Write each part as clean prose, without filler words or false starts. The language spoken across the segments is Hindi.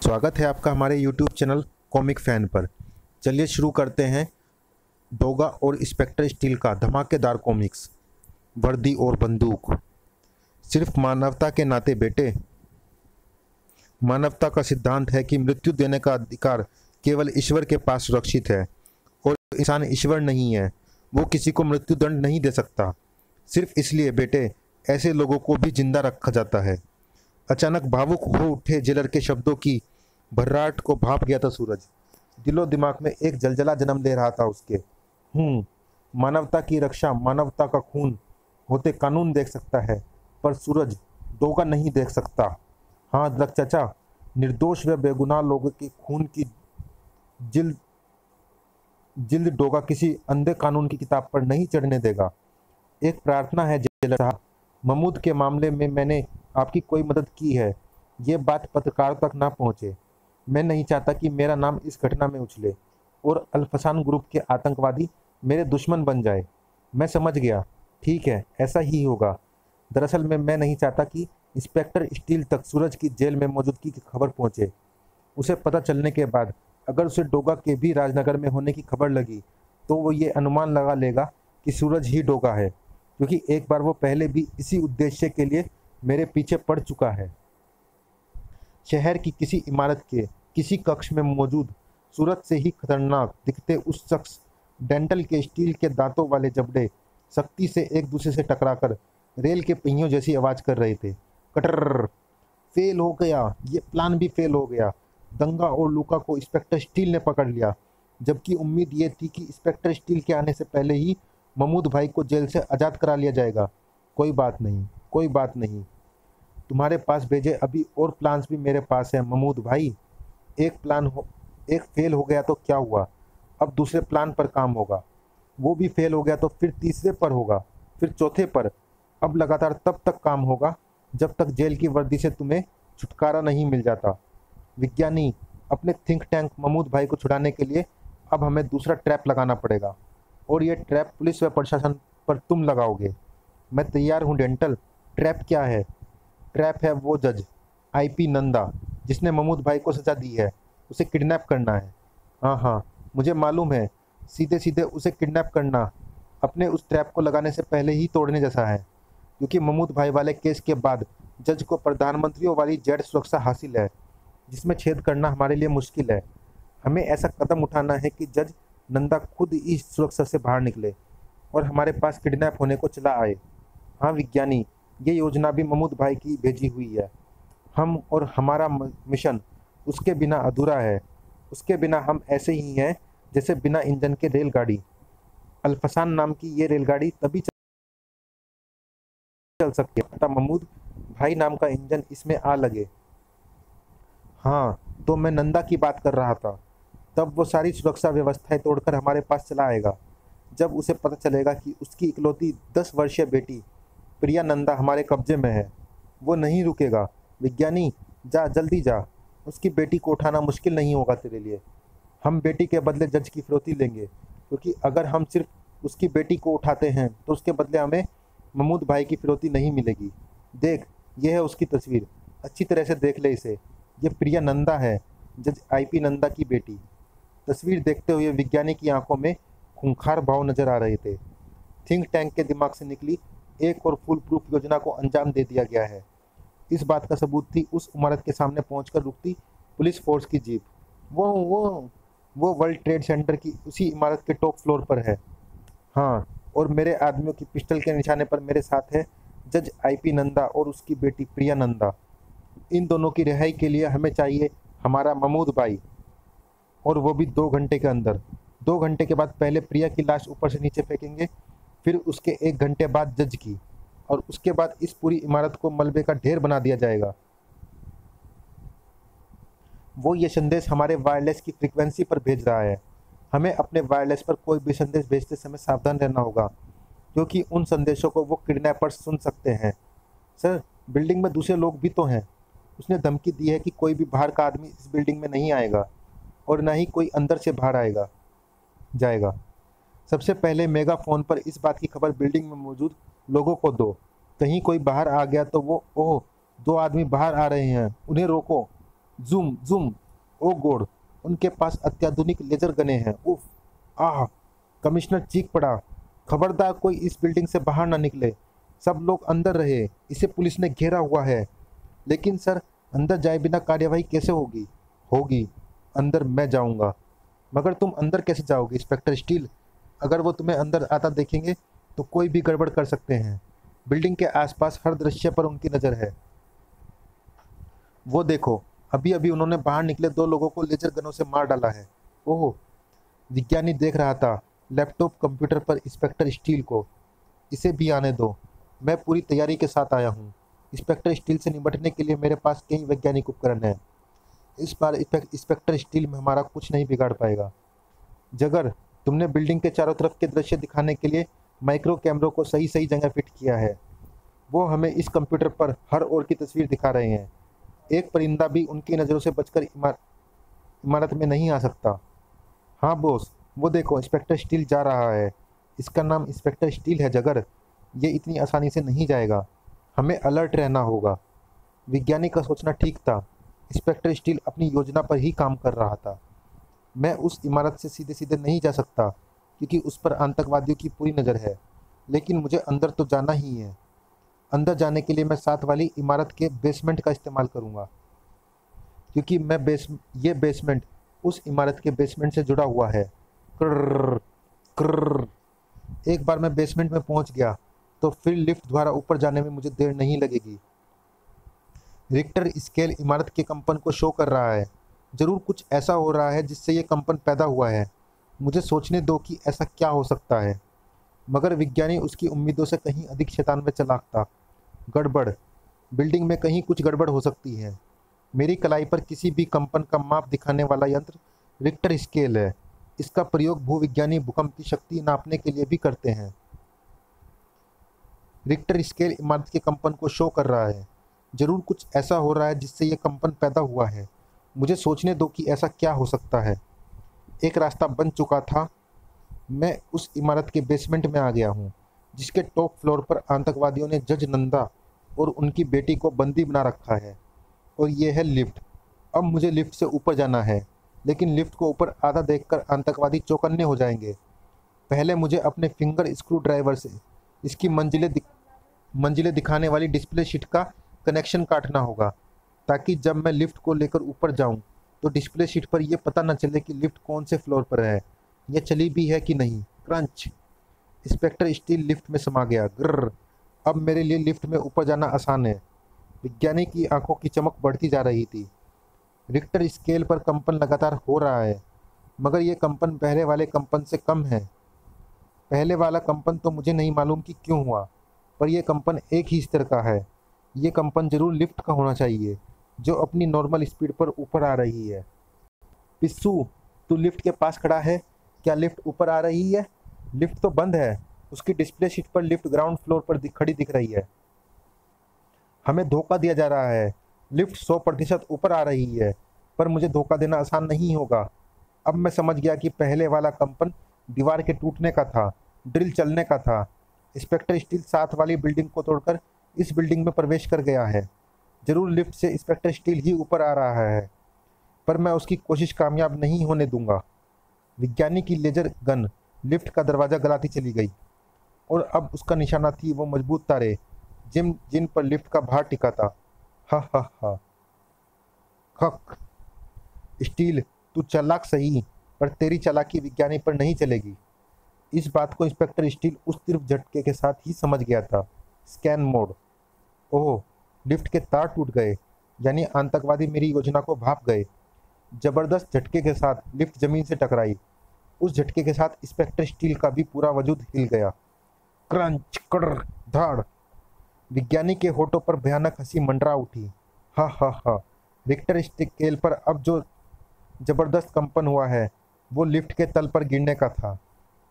स्वागत है आपका हमारे YouTube चैनल कॉमिक फैन पर। चलिए शुरू करते हैं डोगा और इंस्पेक्टर स्टील का धमाकेदार कॉमिक्स। वर्दी और बंदूक। सिर्फ मानवता के नाते बेटे, मानवता का सिद्धांत है कि मृत्यु देने का अधिकार केवल ईश्वर के पास सुरक्षित है और इंसान ईश्वर नहीं है। वो किसी को मृत्यु दंड नहीं दे सकता। सिर्फ इसलिए बेटे ऐसे लोगों को भी जिंदा रखा जाता है। अचानक भावुक हो उठे जेलर के शब्दों की भर्राट को भाप गया था सूरज। दिलो दिमाग में एक जलजला जन्म ले रहा था उसके। मानवता की रक्षा, मानवता का खून होते कानून देख सकता है, पर सूरज डोगा नहीं देख सकता। हाँ दरक चाचा, निर्दोष व बेगुनाह लोगों के खून की जिल्द जिल्द डोगा किसी अंधे कानून की किताब पर नहीं चढ़ने देगा। एक प्रार्थना है जेलर साहब, महमूद के मामले में मैंने आपकी कोई मदद की है, ये बात पत्रकारों तक ना पहुंचे। मैं नहीं चाहता कि मेरा नाम इस घटना में उछले और अल्फसान ग्रुप के आतंकवादी मेरे दुश्मन बन जाए। मैं समझ गया, ठीक है, ऐसा ही होगा। दरअसल मैं नहीं चाहता कि इंस्पेक्टर स्टील तक सूरज की जेल में मौजूदगी की खबर पहुंचे। उसे पता चलने के बाद अगर उसे डोगा के भी राजनगर में होने की खबर लगी तो वो ये अनुमान लगा लेगा कि सूरज ही डोगा है, क्योंकि एक बार वो पहले भी इसी उद्देश्य के लिए मेरे पीछे पड़ चुका है। शहर की किसी इमारत के किसी कक्ष में मौजूद सूरज से ही खतरनाक दिखते उस शख्स डेंटल के स्टील के दांतों वाले जबड़े सख्ती से एक दूसरे से टकराकर रेल के पहियों जैसी आवाज कर रहे थे। कटर। फेल हो गया, ये प्लान भी फेल हो गया। दंगा और लूका को इंस्पेक्टर स्टील ने पकड़ लिया, जबकि उम्मीद ये थी कि इंस्पेक्टर स्टील के आने से पहले ही महमूद भाई को जेल से आज़ाद करा लिया जाएगा। कोई बात नहीं, कोई बात नहीं, तुम्हारे पास भेजे अभी और प्लान्स भी मेरे पास हैं महमूद भाई। एक फेल हो गया तो क्या हुआ, अब दूसरे प्लान पर काम होगा। वो भी फेल हो गया तो फिर तीसरे पर होगा, फिर चौथे पर। अब लगातार तब तक काम होगा जब तक जेल की वर्दी से तुम्हें छुटकारा नहीं मिल जाता। विज्ञानी, अपने थिंक टैंक महमूद भाई को छुड़ाने के लिए अब हमें दूसरा ट्रैप लगाना पड़ेगा, और ये ट्रैप पुलिस व प्रशासन पर तुम लगाओगे। मैं तैयार हूँ डेंटल। ट्रैप क्या है? ट्रैप है वो जज आईपी नंदा जिसने महमूद भाई को सजा दी है। उसे किडनैप करना है। हाँ, मुझे मालूम है, सीधे सीधे उसे किडनैप करना अपने उस ट्रैप को लगाने से पहले ही तोड़ने जैसा है, क्योंकि महमूद भाई वाले केस के बाद जज को प्रधानमंत्रियों वाली जेड सुरक्षा हासिल है, जिसमें छेद करना हमारे लिए मुश्किल है। हमें ऐसा कदम उठाना है कि जज नंदा खुद इस सुरक्षा से बाहर निकले और हमारे पास किडनैप होने को चला आए। हाँ विज्ञानी, ये योजना भी महमूद भाई की भेजी हुई है। हम और हमारा मिशन उसके बिना अधूरा है। उसके बिना हम ऐसे ही हैं जैसे बिना इंजन के रेलगाड़ी। अल्फसान नाम की ये रेलगाड़ी तभी चल सकती है महमूद भाई नाम का इंजन इसमें आ लगे। हाँ, तो मैं नंदा की बात कर रहा था। तब वो सारी सुरक्षा व्यवस्थाएं तोड़कर हमारे पास चला आएगा। जब उसे पता चलेगा कि उसकी इकलौती 10 वर्षीय बेटी प्रिया नंदा हमारे कब्जे में है, वो नहीं रुकेगा। विज्ञानी, जा, जल्दी जा। उसकी बेटी को उठाना मुश्किल नहीं होगा तेरे लिए। हम बेटी के बदले जज की फिरौती लेंगे, क्योंकि अगर हम सिर्फ उसकी बेटी को उठाते हैं तो उसके बदले हमें महमूद भाई की फिरौती नहीं मिलेगी। देख, यह है उसकी तस्वीर, अच्छी तरह से देख ले इसे। ये प्रिया नंदा है, जज आईपी नंदा की बेटी। तस्वीर देखते हुए विज्ञानी की आंखों में खूंखार भाव नजर आ रहे थे। थिंक टैंक के दिमाग से निकली एक और फुल प्रूफ योजना को अंजाम दे दिया गया है। इस बात का सबूत थी उस इमारत के सामने पहुंचकर रुकती पुलिस फोर्स की जीप। वो वर्ल्ड ट्रेड सेंटर की उसी इमारत के टॉप फ्लोर पर है। हाँ, और मेरे आदमियों की पिस्टल के निशाने पर मेरे साथ है जज आईपी नंदा और उसकी बेटी प्रिया नंदा। इन दोनों की रिहाई के लिए हमें चाहिए हमारा महमूद भाई, और वो भी 2 घंटे के अंदर। 2 घंटे के बाद पहले प्रिया की लाश ऊपर से नीचे फेंकेंगे, फिर उसके 1 घंटे बाद जज की, और उसके बाद इस पूरी इमारत को मलबे का ढेर बना दिया जाएगा। वो ये संदेश हमारे वायरलेस की फ्रीक्वेंसी पर भेज रहा है। हमें अपने वायरलेस पर कोई भी संदेश भेजते समय सावधान रहना होगा, क्योंकि उन संदेशों को वो किडनैपर्स सुन सकते हैं। सर, बिल्डिंग में दूसरे लोग भी तो हैं। उसने धमकी दी है कि कोई भी बाहर का आदमी इस बिल्डिंग में नहीं आएगा, और ना ही कोई अंदर से बाहर जाएगा। सबसे पहले मेगा फोन पर इस बात की खबर बिल्डिंग में मौजूद लोगों को दो। कहीं कोई बाहर आ गया तो वो, ओह, 2 आदमी बाहर आ रहे हैं, उन्हें रोको। Zoom zoom. ओ गॉड, उनके पास अत्याधुनिक लेजर गने हैं। उफ, आह। कमिश्नर चीख पड़ा, खबरदार कोई इस बिल्डिंग से बाहर ना निकले, सब लोग अंदर रहे, इसे पुलिस ने घेरा हुआ है। लेकिन सर, अंदर जाए बिना कार्यवाही कैसे होगी? होगी, अंदर मैं जाऊंगा। मगर तुम अंदर कैसे जाओगे इंस्पेक्टर स्टील? अगर वो तुम्हें अंदर आता देखेंगे तो कोई भी गड़बड़ कर सकते हैं। बिल्डिंग के आसपास हर दृश्य पर उनकी नज़र है। वो देखो, अभी अभी उन्होंने बाहर निकले 2 लोगों को लेजर गनों से मार डाला है। ओह, विज्ञानी देख रहा था लैपटॉप कंप्यूटर पर इंस्पेक्टर स्टील को। इसे भी आने दो, मैं पूरी तैयारी के साथ आया हूँ। इंस्पेक्टर स्टील से निपटने के लिए मेरे पास कई वैज्ञानिक उपकरण हैं। इस बार इंस्पेक्टर स्टील में हमारा कुछ नहीं बिगाड़ पाएगा। जगर, तुमने बिल्डिंग के चारों तरफ के दृश्य दिखाने के लिए माइक्रो कैमरों को सही सही जगह फिट किया है। वो हमें इस कंप्यूटर पर हर ओर की तस्वीर दिखा रहे हैं। एक परिंदा भी उनकी नज़रों से बचकर इमारत में नहीं आ सकता। हाँ बॉस, वो देखो इंस्पेक्टर स्टील जा रहा है। इसका नाम इंस्पेक्टर स्टील है जगर। ये इतनी आसानी से नहीं जाएगा, हमें अलर्ट रहना होगा। विज्ञानी का सोचना ठीक था। इंस्पेक्टर स्टील अपनी योजना पर ही काम कर रहा था। मैं उस इमारत से सीधे सीधे नहीं जा सकता क्योंकि उस पर आतंकवादियों की पूरी नज़र है। लेकिन मुझे अंदर तो जाना ही है। अंदर जाने के लिए मैं साथ वाली इमारत के बेसमेंट का इस्तेमाल करूंगा, क्योंकि ये बेसमेंट उस इमारत के बेसमेंट से जुड़ा हुआ है। कर्र कर्र। एक बार मैं बेसमेंट में पहुंच गया तो फिर लिफ्ट द्वारा ऊपर जाने में मुझे देर नहीं लगेगी। रिक्टर स्केल इमारत के कंपन को शो कर रहा है। जरूर कुछ ऐसा हो रहा है जिससे ये कंपन पैदा हुआ है। मुझे सोचने दो कि ऐसा क्या हो सकता है। मगर विज्ञानी उसकी उम्मीदों से कहीं अधिक शैतान में चालाक था। गड़बड़, बिल्डिंग में कहीं कुछ गड़बड़ हो सकती है। मेरी कलाई पर किसी भी कंपन का माप दिखाने वाला यंत्र रिक्टर स्केल है। इसका प्रयोग भूविज्ञानी भूकंप की शक्ति नापने के लिए भी करते हैं। रिक्टर स्केल इमारत के कंपन को शो कर रहा है। जरूर कुछ ऐसा हो रहा है जिससे ये कंपन पैदा हुआ है। मुझे सोचने दो कि ऐसा क्या हो सकता है। एक रास्ता बन चुका था। मैं उस इमारत के बेसमेंट में आ गया हूँ, जिसके टॉप फ्लोर पर आतंकवादियों ने जज नंदा और उनकी बेटी को बंदी बना रखा है। और ये है लिफ्ट। अब मुझे लिफ्ट से ऊपर जाना है, लेकिन लिफ्ट को ऊपर आधा देखकर आतंकवादी चौकन्ने हो जाएंगे। पहले मुझे अपने फिंगर स्क्रू ड्राइवर से इसकी मंजिलें दिखाने वाली डिस्प्ले शीट का कनेक्शन काटना होगा, ताकि जब मैं लिफ्ट को लेकर ऊपर जाऊं तो डिस्प्ले शीट पर यह पता न चले कि लिफ्ट कौन से फ्लोर पर है या चली भी है कि नहीं। क्रंच। इंस्पेक्टर स्टील लिफ्ट में समा गया। ग्रर। अब मेरे लिए लिफ्ट में ऊपर जाना आसान है। विज्ञानी की आंखों की चमक बढ़ती जा रही थी। रिक्टर स्केल पर कंपन लगातार हो रहा है, मगर यह कंपन पहले वाले कंपन से कम है। पहले वाला कंपन तो मुझे नहीं मालूम कि क्यों हुआ, पर यह कंपन एक ही स्तर का है। यह कंपन जरूर लिफ्ट का होना चाहिए, जो अपनी नॉर्मल स्पीड पर ऊपर आ रही है। पिस्सू, तू लिफ्ट के पास खड़ा है। क्या लिफ्ट ऊपर आ रही है? लिफ्ट तो बंद है। उसकी डिस्प्ले शीट पर लिफ्ट ग्राउंड फ्लोर पर खड़ी दिख रही है। हमें धोखा दिया जा रहा है। लिफ्ट 100% ऊपर आ रही है, पर मुझे धोखा देना आसान नहीं होगा। अब मैं समझ गया कि पहले वाला कंपन दीवार के टूटने का था, ड्रिल चलने का था। इंस्पेक्टर स्टील साथ वाली बिल्डिंग को तोड़कर इस बिल्डिंग में प्रवेश कर गया है। जरूर लिफ्ट से इंस्पेक्टर स्टील ही ऊपर आ रहा है, पर मैं उसकी कोशिश कामयाब नहीं होने दूंगा। विज्ञानी की लेजर गन लिफ्ट का दरवाज़ा गलाती चली गई, और अब उसका निशाना थी वो मजबूत तारे जिन पर लिफ्ट का भार टिका था। हा हा हा। खक। स्टील, तू चालाक सही, पर तेरी चालाकी विज्ञानी पर नहीं चलेगी। इस बात को इंस्पेक्टर स्टील उस तीव्र झटके के साथ ही समझ गया था। Scan mode. ओह, लिफ्ट के तार टूट गए, यानी आतंकवादी मेरी योजना को भाप गए। जबरदस्त झटके के साथ लिफ्ट जमीन से टकराई। उस झटके के साथ इंस्पेक्टर स्टील का भी पूरा वजूद हिल गया। क्रंच कड़ धाड़। विज्ञानी के होठों पर भयानक हंसी मंडरा उठी। हा हा हा। रिक्टर स्केल पर अब जो जबरदस्त कंपन हुआ है वो लिफ्ट के तल पर गिरने का था।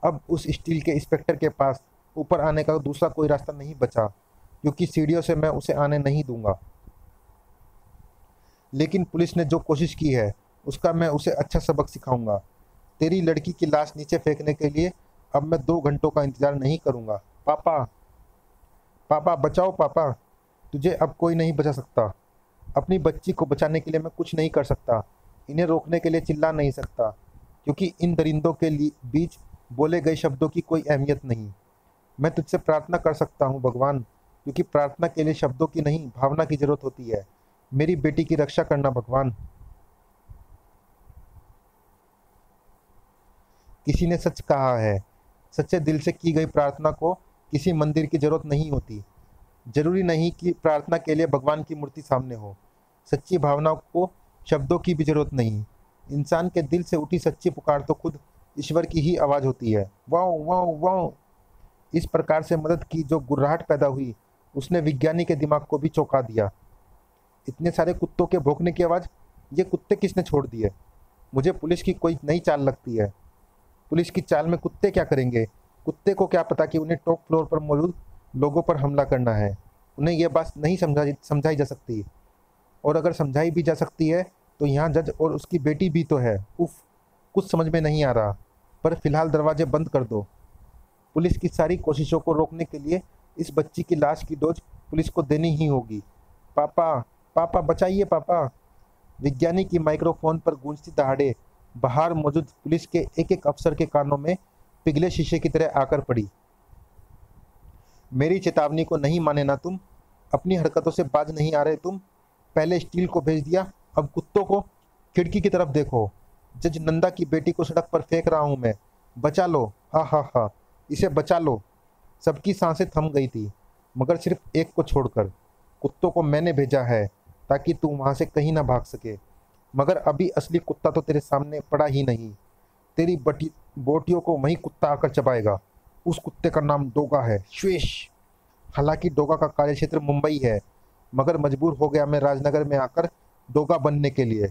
अब उस स्टील के इंस्पेक्टर के पास ऊपर आने का दूसरा कोई रास्ता नहीं बचा, क्योंकि सीढ़ियों से मैं उसे आने नहीं दूंगा। लेकिन पुलिस ने जो कोशिश की है उसका मैं उसे अच्छा सबक सिखाऊंगा। तेरी लड़की की लाश नीचे फेंकने के लिए अब मैं 2 घंटों का इंतजार नहीं करूंगा। पापा, पापा बचाओ पापा, तुझे अब कोई नहीं बचा सकता। अपनी बच्ची को बचाने के लिए मैं कुछ नहीं कर सकता, इन्हें रोकने के लिए चिल्ला नहीं सकता, क्योंकि इन दरिंदों के बीच बोले गए शब्दों की कोई अहमियत नहीं। मैं तुझसे प्रार्थना कर सकता हूँ भगवान, क्योंकि प्रार्थना के लिए शब्दों की नहीं भावना की जरूरत होती है। मेरी बेटी की रक्षा करना भगवान। किसी ने सच कहा है, सच्चे दिल से की गई प्रार्थना को किसी मंदिर की जरूरत नहीं होती। जरूरी नहीं कि प्रार्थना के लिए भगवान की मूर्ति सामने हो। सच्ची भावनाओं को शब्दों की भी जरूरत नहीं। इंसान के दिल से उठी सच्ची पुकार तो खुद ईश्वर की ही आवाज़ होती है। Wow wow wow. इस प्रकार से मदद की जो गुर्राहट पैदा हुई, उसने विज्ञानी के दिमाग को भी चौंका दिया। इतने सारे कुत्तों के भौंकने की आवाज़, ये कुत्ते किसने छोड़ दिए? मुझे पुलिस की कोई नई चाल लगती है। पुलिस की चाल में कुत्ते क्या करेंगे? कुत्ते को क्या पता कि उन्हें टॉप फ्लोर पर मौजूद लोगों पर हमला करना है। उन्हें यह बात नहीं समझाई जा सकती, और अगर समझाई भी जा सकती है तो यहाँ जज और उसकी बेटी भी तो है। उफ, कुछ समझ में नहीं आ रहा। पर फिलहाल दरवाजे बंद कर दो। पुलिस की सारी कोशिशों को रोकने के लिए इस बच्ची की लाश की डोज पुलिस को देनी ही होगी। पापा, पापा बचाइए पापा। विज्ञानी की माइक्रोफोन पर गूंजती दहाड़े बाहर मौजूद पुलिस के एक एक अफसर के कानों में पिघले शीशे की तरह आकर पड़ी। मेरी चेतावनी को नहीं माने ना तुम? अपनी हरकतों से बाज नहीं आ रहे तुम? पहले स्टील को भेज दिया, अब कुत्तों को? खिड़की की तरफ देखो, जज नंदा की बेटी को सड़क पर फेंक रहा हूं मैं। बचा लो, हा हा हा, इसे बचा लो। सबकी सांसें थम गई थी, मगर सिर्फ एक को छोड़कर। कुत्तों को मैंने भेजा है ताकि तू वहां से कहीं ना भाग सके, मगर अभी असली कुत्ता तो तेरे सामने पड़ा ही नहीं। तेरी बोटियों को वही कुत्ता आकर चबाएगा। उस कुत्ते का नाम डोगा है, श्वेश। हालांकि डोगा का कार्यक्षेत्र मुंबई है, मगर मजबूर हो गया मैं राजनगर में आकर डोगा बनने के लिए।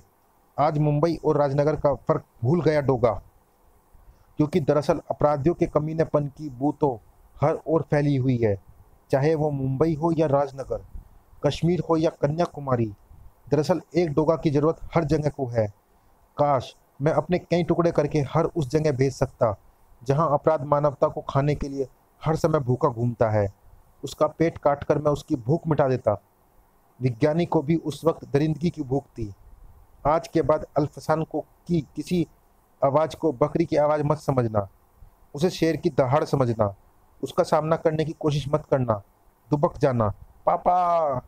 आज मुंबई और राजनगर का फर्क भूल गया डोगा, क्योंकि दरअसल अपराधियों के कमीनेपन की बू तो हर ओर फैली हुई है, चाहे वो मुंबई हो या राजनगर, कश्मीर हो या कन्याकुमारी। दरअसल एक डोगा की जरूरत हर जगह को है। काश मैं अपने कई टुकड़े करके हर उस जगह भेज सकता जहां अपराध मानवता को खाने के लिए हर समय भूखा घूमता है। उसका पेट काट कर मैं उसकी भूख मिटा देता। विज्ञानी को भी उस वक्त दरिंदगी की भूख थी। आज के बाद अल्फसान को की किसी आवाज़ को बकरी की आवाज़ मत समझना, उसे शेर की दहाड़ समझना। उसका सामना करने की कोशिश मत करना, दुबक जाना। पापा!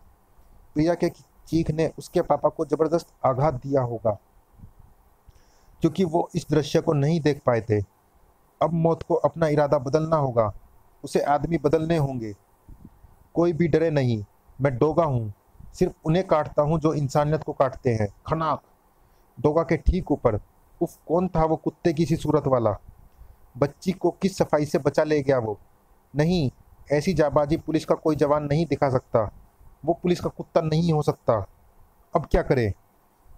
प्रिया के चीख ने उसके पापा को जबरदस्त आघात दिया होगा, क्योंकि वो इस दृश्य को नहीं देख पाए थे। अब मौत को अपना इरादा बदलना होगा, उसे आदमी बदलने होंगे। कोई भी डरे नहीं, मैं डोगा हूँ, सिर्फ उन्हें काटता हूँ जो इंसानियत को काटते हैं। खनाक। डोगा के ठीक ऊपर, उफ, कौन था वो कुत्ते की सी सूरत वाला? बच्ची को किस सफाई से बचा ले गया वो? नहीं, ऐसी जाबाजी पुलिस का कोई जवान नहीं दिखा सकता। वो पुलिस का कुत्ता नहीं हो सकता। अब क्या करें?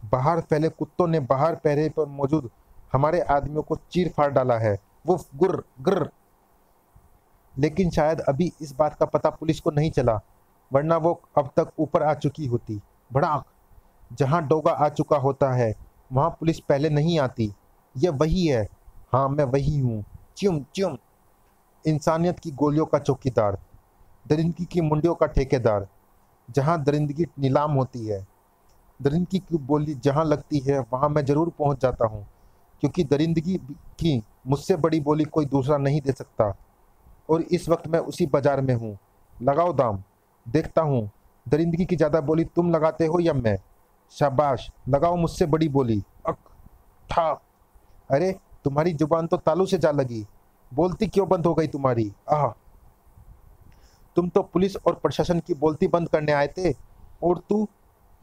बाहर फैले कुत्तों ने बाहर पहरे पर मौजूद हमारे आदमियों को चीर फाड़ डाला है। वो गुर्र गुर्र। लेकिन शायद अभी इस बात का पता पुलिस को नहीं चला, वरना वो अब तक ऊपर आ चुकी होती। भड़ाक। जहां डोगा आ चुका होता है वहां पुलिस पहले नहीं आती। यह वही है, हाँ मैं वही हूँ। च्युम च्युम। इंसानियत की गोलियों का चौकीदार, दरिंदगी की मुंडियों का ठेकेदार। जहां दरिंदगी नीलाम होती है, दरिंदगी की बोली जहां लगती है वहां मैं जरूर पहुंच जाता हूं, क्योंकि दरिंदगी की मुझसे बड़ी बोली कोई दूसरा नहीं दे सकता। और इस वक्त मैं उसी बाजार में हूँ। लगाओ दाम, देखता हूँ दरिंदगी की ज़्यादा बोली तुम लगाते हो या मैं। शाबाश, लगाओ मुझसे बड़ी बोली। अक ठा। अरे तुम्हारी जुबान तो तालू से जा लगी, बोलती क्यों बंद हो गई तुम्हारी? आह, तुम तो पुलिस और प्रशासन की बोलती बंद करने आए थे, और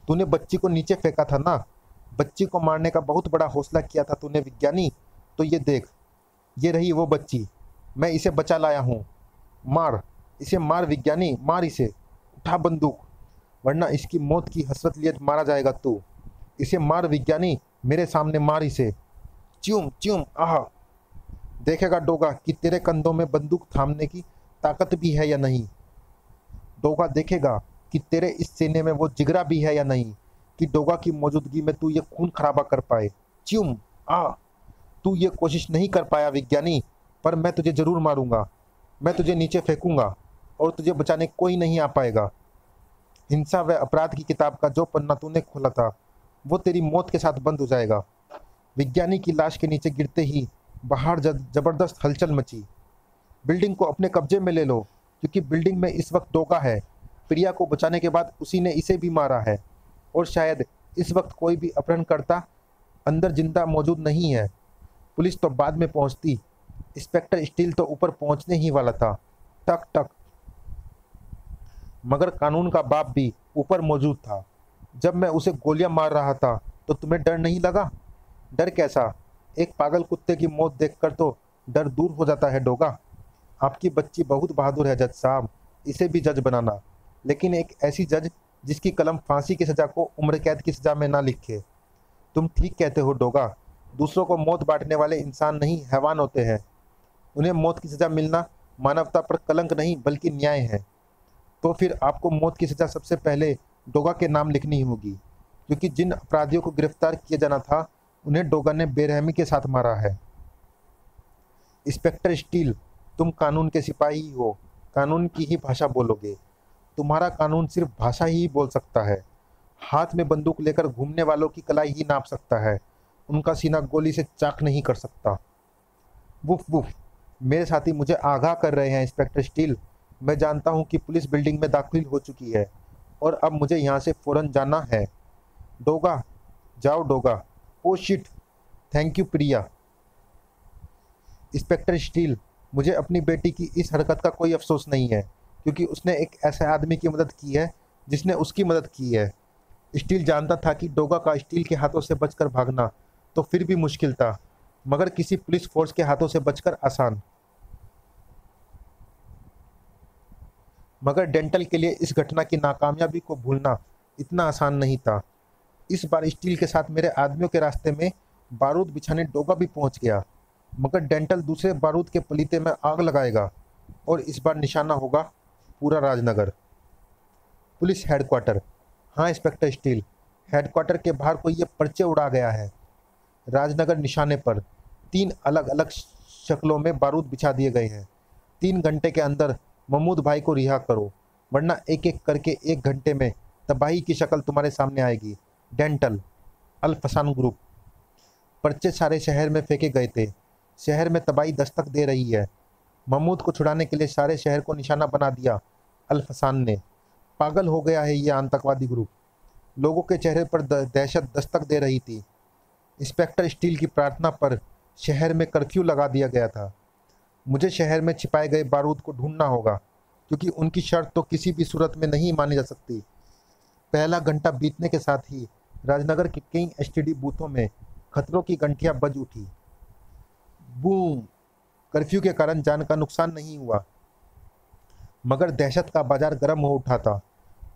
तूने बच्ची को नीचे फेंका था ना। बच्ची को मारने का बहुत बड़ा हौसला किया था तूने विज्ञानी। तो ये देख, ये रही वो बच्ची, मैं इसे बचा लाया हूँ। मार इसे, मार विज्ञानी, मार इसे। उठा बंदूक, वरना इसकी मौत की हसरत लिए मारा जाएगा तू। इसे मार विज्ञानी, मेरे सामने मार इसे। च्यूम च्यूम। आह, देखेगा डोगा कि तेरे कंधों में बंदूक थामने की ताकत भी है या नहीं। डोगा देखेगा कि तेरे इस सीने में वो जिगरा भी है या नहीं, कि डोगा की मौजूदगी में तू ये खून खराबा कर पाए। च्यूम। आ, तू ये कोशिश नहीं कर पाया विज्ञानी, पर मैं तुझे जरूर मारूंगा। मैं तुझे नीचे फेंकूंगा और तुझे बचाने कोई नहीं आ पाएगा। हिंसा व अपराध की किताब का जो पन्ना तूने खोला था वो तेरी मौत के साथ बंद हो जाएगा। विज्ञानी की लाश के नीचे गिरते ही बाहर जबरदस्त हलचल मची। बिल्डिंग को अपने कब्जे में ले लो, क्योंकि बिल्डिंग में इस वक्त डोगा है। प्रिया को बचाने के बाद उसी ने इसे भी मारा है, और शायद इस वक्त कोई भी अपहरणकर्ता अंदर जिंदा मौजूद नहीं है। पुलिस तो बाद में पहुंचती, इंस्पेक्टर स्टील तो ऊपर पहुंचने ही वाला था। टक टक। मगर कानून का बाप भी ऊपर मौजूद था। जब मैं उसे गोलियां मार रहा था तो तुम्हें डर नहीं लगा? डर कैसा? एक पागल कुत्ते की मौत देखकर तो डर दूर हो जाता है डोगा। आपकी बच्ची बहुत बहादुर है जज साहब, इसे भी जज बनाना, लेकिन एक ऐसी जज जिसकी कलम फांसी की सज़ा को उम्र कैद की सज़ा में ना लिखे। तुम ठीक कहते हो डोगा, दूसरों को मौत बांटने वाले इंसान नहीं हैवान होते हैं। उन्हें मौत की सज़ा मिलना मानवता पर कलंक नहीं बल्कि न्याय है। तो फिर आपको मौत की सज़ा सबसे पहले डोगा के नाम लिखनी होगी, क्योंकि जिन अपराधियों को गिरफ्तार किया जाना था उन्हें डोगा ने बेरहमी के साथ मारा है। इंस्पेक्टर स्टील, तुम कानून के सिपाही हो, कानून की ही भाषा बोलोगे। तुम्हारा कानून सिर्फ भाषा ही बोल सकता है। हाथ में बंदूक लेकर घूमने वालों की कलाई ही नाप सकता है, उनका सीना गोली से चाक नहीं कर सकता। Woof woof. मेरे साथी मुझे आगाह कर रहे हैं इंस्पेक्टर स्टील। मैं जानता हूं कि पुलिस बिल्डिंग में दाखिल हो चुकी है और अब मुझे यहां से फौरन जाना है। डोगा, जाओ Doga. Oh shit, thank you Priya. Inspector Steel, मुझे अपनी बेटी की इस हरकत का कोई अफसोस नहीं है, क्योंकि उसने एक ऐसे आदमी की मदद की है जिसने उसकी मदद की है। स्टील जानता था कि डोगा का स्टील के हाथों से बचकर भागना तो फिर भी मुश्किल था, मगर किसी पुलिस फोर्स के हाथों से बचकर आसान। मगर डेंटल के लिए इस घटना की नाकामयाबी को भूलना इतना आसान नहीं था। इस बार स्टील के साथ मेरे आदमियों के रास्ते में बारूद बिछाने डोगा भी पहुंच गया, मगर डेंटल दूसरे बारूद के पलीते में आग लगाएगा और इस बार निशाना होगा पूरा राजनगर। Police headquarter. हाँ इंस्पेक्टर स्टील, हेडक्वार्टर के बाहर कोई ये पर्चे उड़ा गया है। राजनगर निशाने पर 3 अलग अलग शक्लों में बारूद बिछा दिए गए हैं। 3 घंटे के अंदर महमूद भाई को रिहा करो, वरना एक एक करके 1 घंटे में तबाही की शक्ल तुम्हारे सामने आएगी। डेंटल, अल फसान ग्रुप। पर्चे सारे शहर में फेंके गए थे। शहर में तबाही दस्तक दे रही है। महमूद को छुड़ाने के लिए सारे शहर को निशाना बना दिया अल फसान ने। पागल हो गया है ये आतंकवादी ग्रुप। लोगों के चेहरे पर दहशत दस्तक दे रही थी। इंस्पेक्टर स्टील की प्रार्थना पर शहर में कर्फ्यू लगा दिया गया था। मुझे शहर में छिपाए गए बारूद को ढूंढना होगा, क्योंकि उनकी शर्त तो किसी भी सूरत में नहीं मानी जा सकती। पहला घंटा बीतने के साथ ही राजनगर के कई एसटीडी बूथों में खतरों की घंटियां बज उठी। बूम। कर्फ्यू के कारण जान का नुकसान नहीं हुआ, मगर दहशत का बाजार गर्म हो उठा था।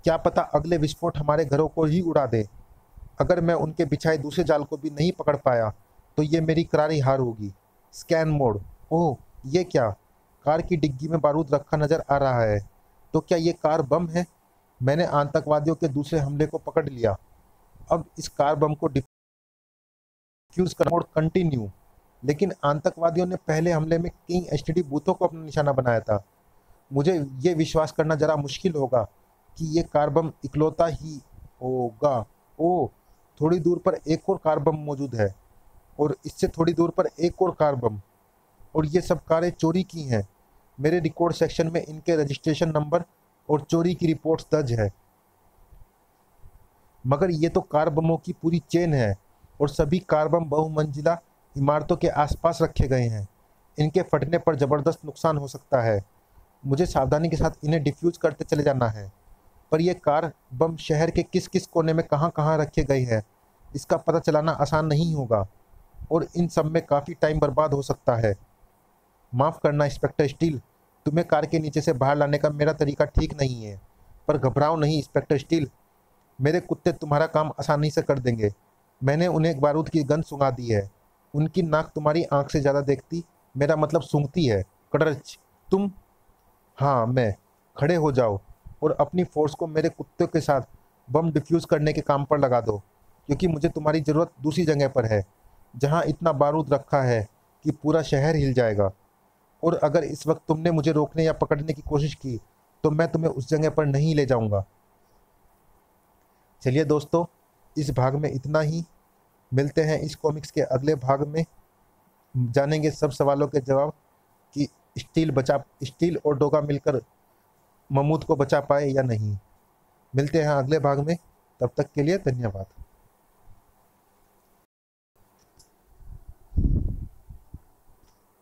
क्या पता अगले विस्फोट हमारे घरों को ही उड़ा दे। अगर मैं उनके बिछाए दूसरे जाल को भी नहीं पकड़ पाया तो ये मेरी करारी हार होगी। Scan mode. ओह, ये क्या? कार की डिग्गी में बारूद रखा नजर आ रहा है। तो क्या ये कार बम है? मैंने आतंकवादियों के दूसरे हमले को पकड़ लिया। अब इस कार बम को डिफ्यूज कर मोड कंटिन्यू। लेकिन आतंकवादियों ने पहले हमले में कई एसटीडी बूथों को अपना निशाना बनाया था। मुझे ये विश्वास करना जरा मुश्किल होगा कि ये कार बम इकलौता ही होगा। ओह, थोड़ी दूर पर एक और कार बम मौजूद है, और इससे थोड़ी दूर पर एक और कार बम, और ये सब कारें चोरी की हैं। मेरे रिकॉर्ड सेक्शन में इनके रजिस्ट्रेशन नंबर और चोरी की रिपोर्ट्स दर्ज है। मगर ये तो कार बमों की पूरी चेन है, और सभी कार बम बहुमंजिला इमारतों के आसपास रखे गए हैं। इनके फटने पर ज़बरदस्त नुकसान हो सकता है। मुझे सावधानी के साथ इन्हें डिफ्यूज करते चले जाना है। पर यह कार बम शहर के किस किस कोने में कहाँ कहाँ रखे गए हैं, इसका पता चलाना आसान नहीं होगा, और इन सब में काफ़ी टाइम बर्बाद हो सकता है। माफ़ करना इंस्पेक्टर स्टील, तुम्हें कार के नीचे से बाहर लाने का मेरा तरीका ठीक नहीं है, पर घबराओ नहीं इंस्पेक्टर स्टील। मेरे कुत्ते तुम्हारा काम आसानी से कर देंगे। मैंने उन्हें बारूद की गंध सुंघा दी है। उनकी नाक तुम्हारी आंख से ज़्यादा देखती, मेरा मतलब सूंघती है। कड़रच। तुम? हाँ मैं। खड़े हो जाओ और अपनी फोर्स को मेरे कुत्ते के साथ बम डिफ्यूज़ करने के काम पर लगा दो, क्योंकि मुझे तुम्हारी ज़रूरत दूसरी जगह पर है, जहाँ इतना बारूद रखा है कि पूरा शहर हिल जाएगा। और अगर इस वक्त तुमने मुझे रोकने या पकड़ने की कोशिश की तो मैं तुम्हें उस जगह पर नहीं ले जाऊंगा। चलिए दोस्तों, इस भाग में इतना ही। मिलते हैं इस कॉमिक्स के अगले भाग में। जानेंगे सब सवालों के जवाब कि स्टील और डोगा मिलकर ममूद को बचा पाए या नहीं। मिलते हैं अगले भाग में, तब तक के लिए धन्यवाद।